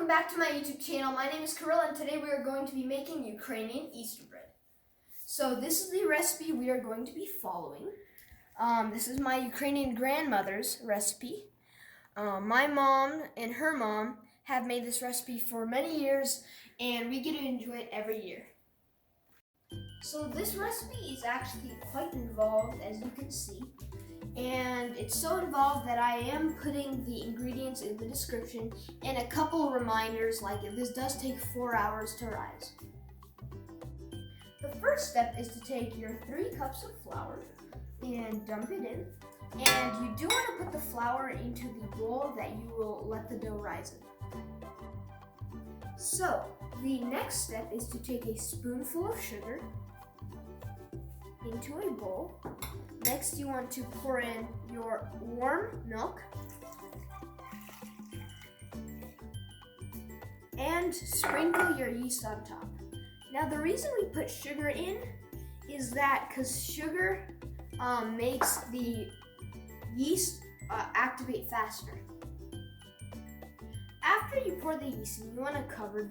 welcome back to my YouTube channel. My name is Kiril and today we are going to be making Ukrainian Easter bread. So this is the recipe we are going to be following. This is my Ukrainian grandmother's recipe. My mom and her mom have made this recipe for many years and we get to enjoy it every year. So this recipe is actually quite involved, as you can see. And it's so involved that I am putting the ingredients in the description and a couple reminders, like this does take 4 hours to rise. The first step is to take your 3 cups of flour and dump it in. And you do want to put the flour into the bowl that you will let the dough rise in. So the next step is to take a spoonful of sugar into a bowl. Next, you want to pour in your warm milk and sprinkle your yeast on top. Now, the reason we put sugar in is that because sugar makes the yeast activate faster. After you pour the yeast in, you want to cover.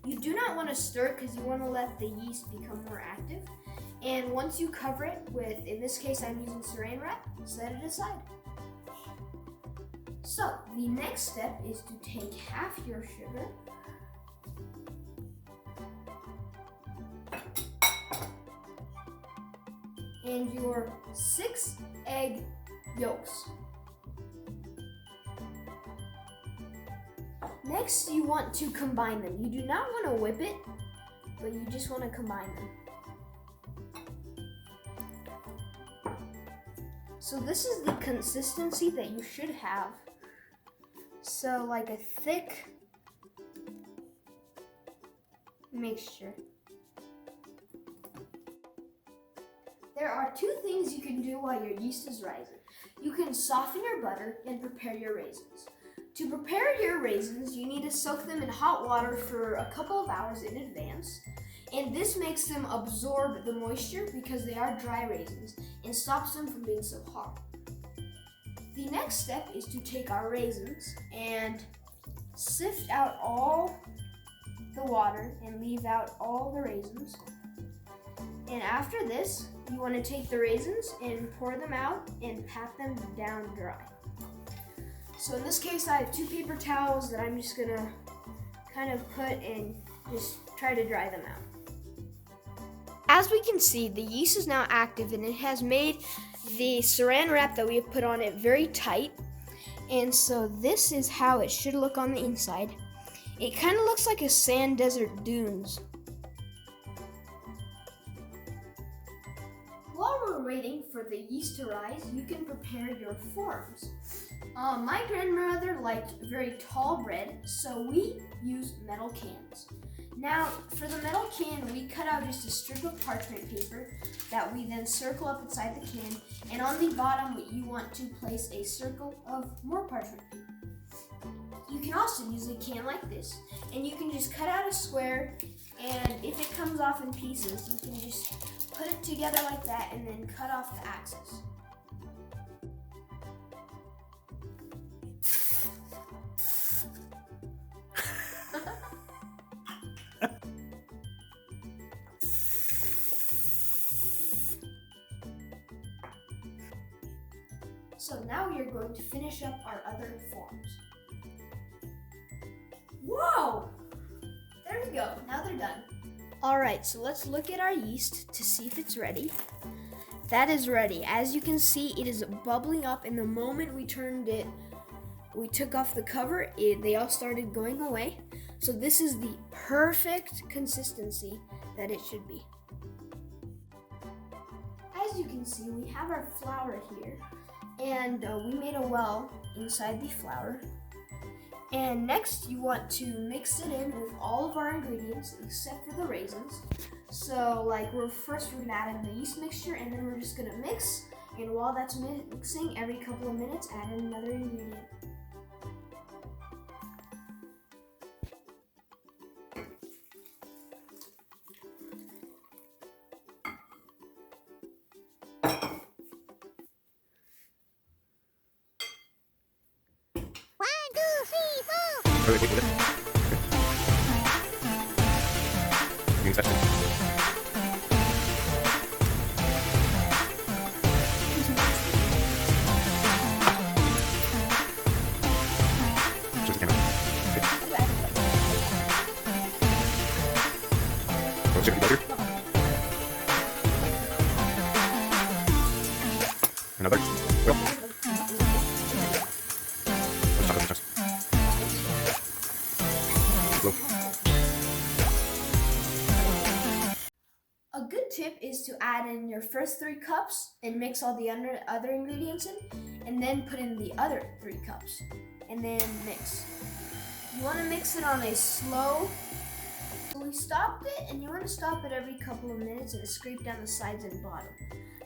You do not want to stir because you want to let the yeast become more active. And once you cover it with, in this case I'm using saran wrap, set it aside. So the next step is to take half your sugar and your 6 egg yolks. Next, you want to combine them. You do not want to whip it, but you just want to combine them. So this is the consistency that you should have. So like a thick mixture. There are 2 things you can do while your yeast is rising. You can soften your butter and prepare your raisins. To prepare your raisins, you need to soak them in hot water for a couple of hours in advance. And this makes them absorb the moisture because they are dry raisins and stops them from being so hard. The next step is to take our raisins and sift out all the water and leave out all the raisins. And after this, you want to take the raisins and pour them out and pat them down dry. So in this case, I have 2 paper towels that I'm just gonna kind of put and just try to dry them out. As we can see, the yeast is now active and it has made the saran wrap that we have put on it very tight. And so this is how it should look on the inside. It kind of looks like a sand desert dunes. While we're waiting for the yeast to rise, you can prepare your forms. My grandmother liked very tall bread, so we use metal cans. Now, for the metal can, we cut out just a strip of parchment paper that we then circle up inside the can, and on the bottom, you want to place a circle of more parchment paper. You can also use a can like this, and you can just cut out a square, and if it comes off in pieces, you can just put it together like that and then cut off the axis. So now we are going to finish up our other forms. Whoa! There we go, now they're done. Alright, so let's look at our yeast to see if it's ready. That is ready. As you can see, it is bubbling up, and the moment we took off the cover, they all started going away. So this is the perfect consistency that it should be. As you can see, we have our flour here. And we made a well inside the flour. And next you want to mix it in with all of our ingredients except for the raisins. So like we're gonna add in the yeast mixture, and then we're just gonna mix. And while that's mixing, every couple of minutes add in another ingredient. Another. A good tip is to add in your first 3 cups and mix all the other ingredients in, and then put in the other 3 cups, and then mix. You want to mix it on a slow. So we stopped it, and you want to stop it every couple of minutes and scrape down the sides and bottom.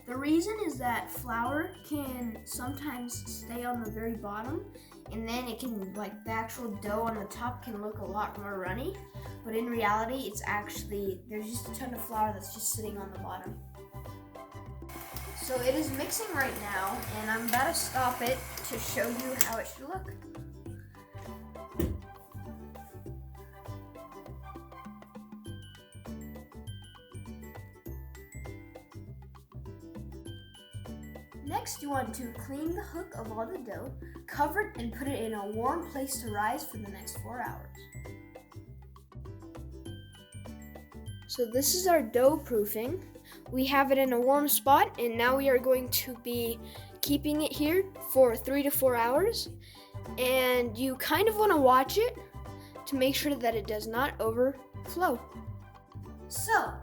The reason is that flour can sometimes stay on the very bottom, and then it can, like, the actual dough on the top can look a lot more runny, but in reality it's actually, there's just a ton of flour that's just sitting on the bottom. So it is mixing right now, and I'm about to stop it to show you how it should look. Next, you want to clean the hook of all the dough, cover it, and put it in a warm place to rise for the next 4 hours. So this is our dough proofing. We have it in a warm spot, and now we are going to be keeping it here for 3 to 4 hours. And you kind of want to watch it to make sure that it does not overflow. So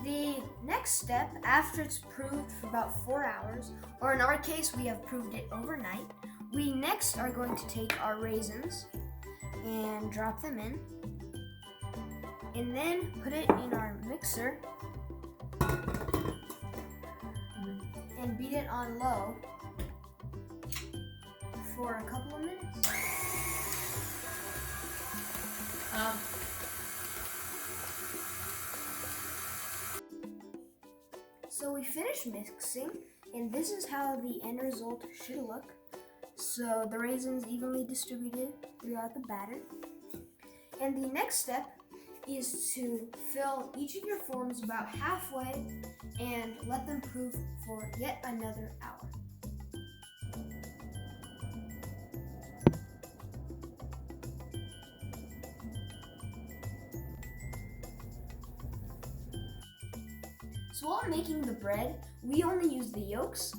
the next step, after it's proved for about 4 hours, or in our case, we have proved it overnight, we next are going to take our raisins and drop them in, and then put it in our mixer and beat it on low for a couple of minutes. So we finished mixing, and this is how the end result should look. So the raisins evenly distributed throughout the batter. And the next step is to fill each of your forms about halfway and let them proof for yet another hour. So while making the bread, we only use the yolks.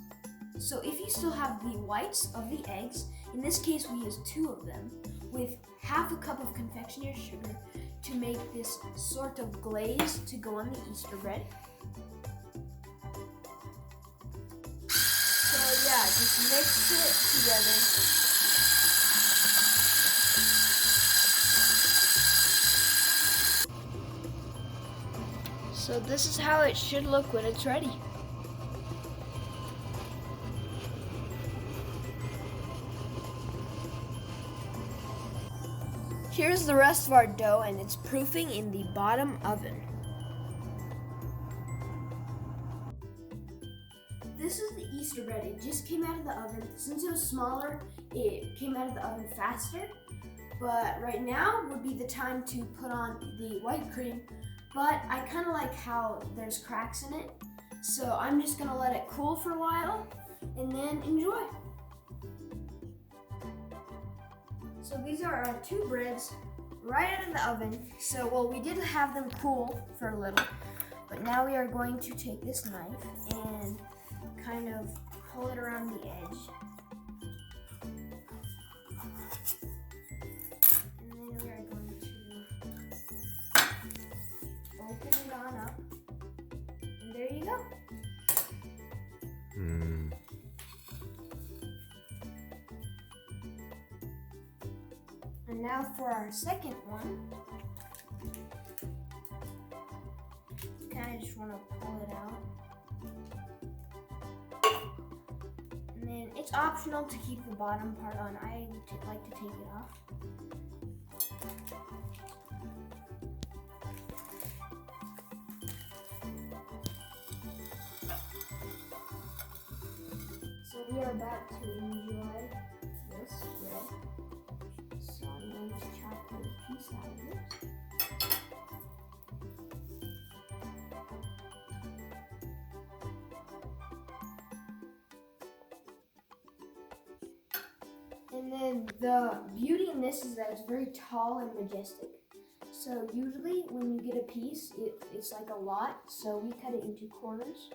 So if you still have the whites of the eggs, in this case we use 2 of them, with half a cup of confectioner's sugar to make this sort of glaze to go on the Easter bread. So yeah, just mix it together. So this is how it should look when it's ready. Here's the rest of our dough, and it's proofing in the bottom oven. This is the Easter bread. It just came out of the oven. Since it was smaller, it came out of the oven faster. But right now would be the time to put on the white cream. But I kind of like how there's cracks in it. So I'm just gonna let it cool for a while and then enjoy. So these are our 2 breads right out of the oven. So, well, we did have them cool for a little, but now we are going to take this knife and kind of pull it around the edge. And then we are going to open it on up. And there you go. And now for our second one, kind of just want to pull it out. And then it's optional to keep the bottom part on. I like to take it off. So we are about to enjoy this bread. So I'm going to chop a piece out of it. And the beauty in this is that it's very tall and majestic. So usually when you get a piece, it's like a lot, so we cut it into corners.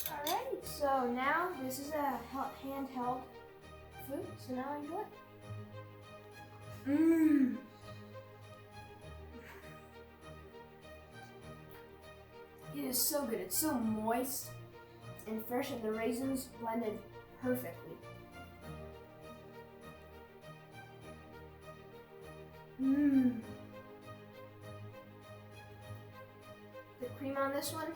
Alright, so now this is a handheld food, so now enjoy. Mmm. It is so good. It's so moist and fresh, and the raisins blended perfectly. Mmm. The cream on this one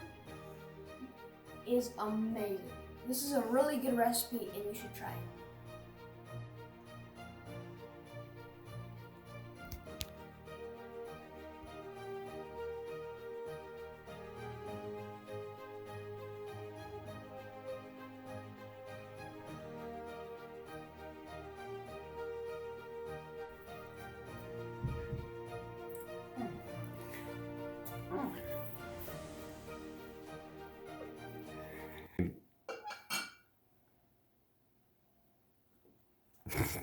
is amazing. This is a really good recipe and you should try it. Mm.